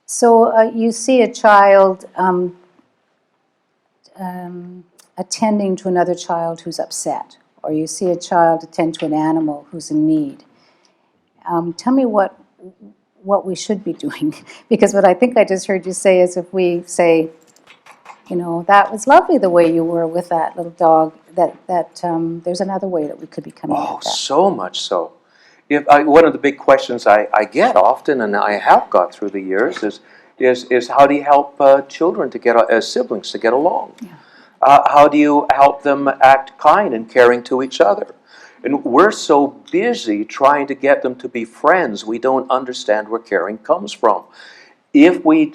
So you see a child attending to another child who's upset, or you see a child attend to an animal who's in need. Tell me what we should be doing, because what I think I just heard you say is if we say, that was lovely the way you were with that little dog, that there's another way that we could be coming Oh, at that. so much so. One of the big questions I get often, and I have got through the years, is how do you help children to get siblings to get along? Yeah. How do you help them act kind and caring to each other? And we're so busy trying to get them to be friends, we don't understand where caring comes from. If we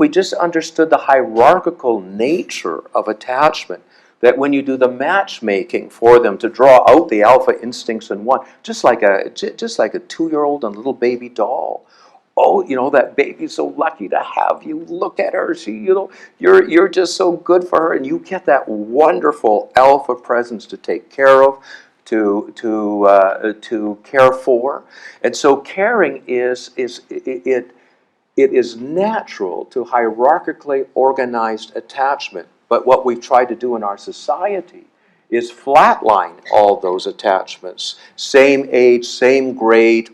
just understood the hierarchical nature of attachment, that when you do the matchmaking for them to draw out the alpha instincts in one, just like a 2-year-old and little baby doll. Oh, that baby's so lucky to have you. Look at her. She, you're just so good for her, and you get that wonderful alpha presence to take care of, to care for, and so caring it is natural to hierarchically organized attachment. But what we've tried to do in our society is flatline all those attachments. Same age, same grade,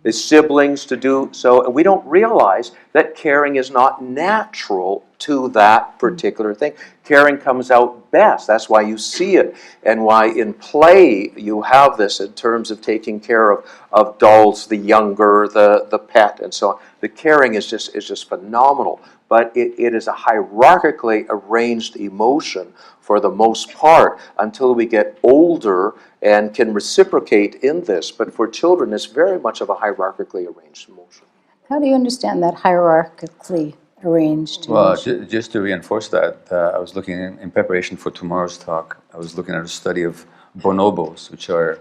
the siblings to do so. And we don't realize that caring is not natural to that particular thing. Caring comes out best. That's why you see it, and why in play you have this in terms of taking care of dolls, the younger, the pet, and so on. The caring is just phenomenal. But it is a hierarchically arranged emotion for the most part until we get older and can reciprocate in this. But for children, it's very much of a hierarchically arranged emotion. How do you understand that hierarchically arranged Well, emotion? just to reinforce that, I was looking in preparation for tomorrow's talk, I was looking at a study of bonobos, which are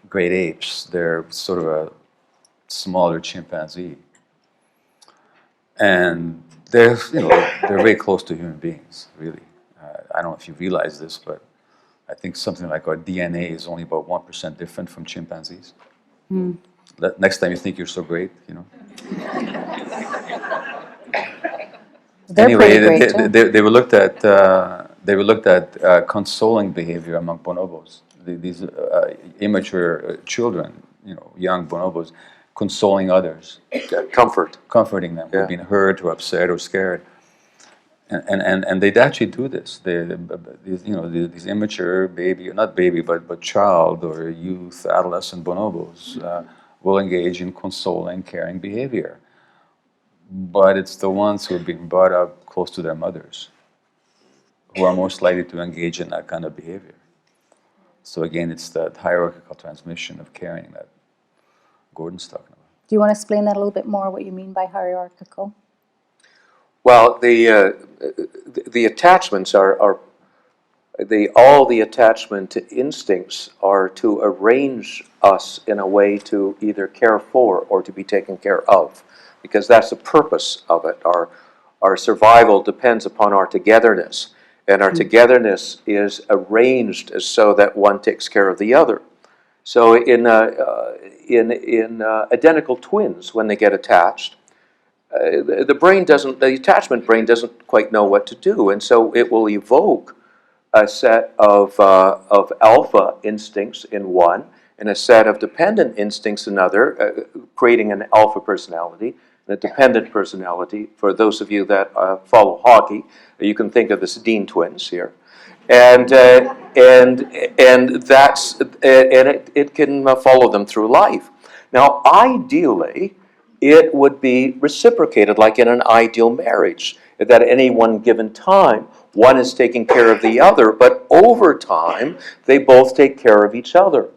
great apes. They're sort of a smaller chimpanzee. And they're very close to human beings, really. I don't know if you realize this, but I think something like our DNA is only about 1% different from chimpanzees. Next time you think you're so great, They're Anyway, pretty great, too. they were looked at consoling behavior among bonobos. These immature children, young bonobos, consoling others, comforting them, Yeah. who've been hurt or upset or scared, and they'd actually do this. These immature not baby, but child or youth, adolescent bonobos will engage in consoling, caring behavior. But it's the ones who have been brought up close to their mothers who are most likely to engage in that kind of behavior. So again, it's that hierarchical transmission of caring that Gordon's talking about. Do you want to explain that a little bit more, what you mean by hierarchical? Well, the attachments are all the attachment instincts are to arrange us in a way to either care for or to be taken care of, because that's the purpose of it. Our survival depends upon our togetherness, and our togetherness is arranged so that one takes care of the other. So in identical twins, when they get attached, the attachment brain doesn't quite know what to do, and so it will evoke a set of alpha instincts in one and a set of dependent instincts in another, creating an alpha personality and a dependent personality. For those of you that follow hockey, you can think of the Sedin twins here. And that's and it can follow them through life. Now, ideally, it would be reciprocated, like in an ideal marriage, that at any one given time, one is taking care of the other, but over time, they both take care of each other.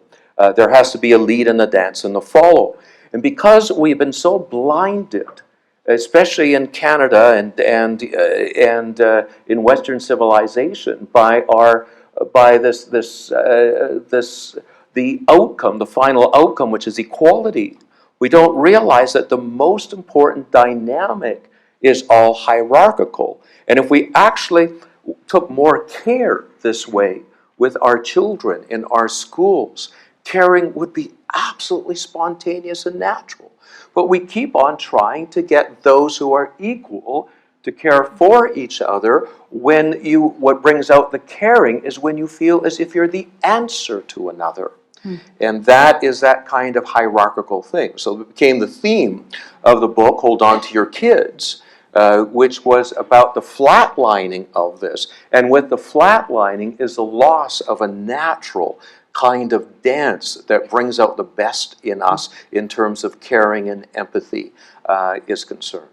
There has to be a lead in the dance and a follow. And because we've been so blinded, especially in Canada and in Western civilization, by the outcome, the final outcome, which is equality, we don't realize that the most important dynamic is all hierarchical. And if we actually took more care this way with our children in our schools, caring would be absolutely spontaneous and natural. But we keep on trying to get those who are equal to care for each other. What brings out the caring is when you feel as if you're the answer to another. And that is that kind of hierarchical thing. So it became the theme of the book, Hold On to Your Kids, which was about the flatlining of this. And with the flatlining is the loss of a natural kind of dance that brings out the best in us in terms of caring and empathy is concerned.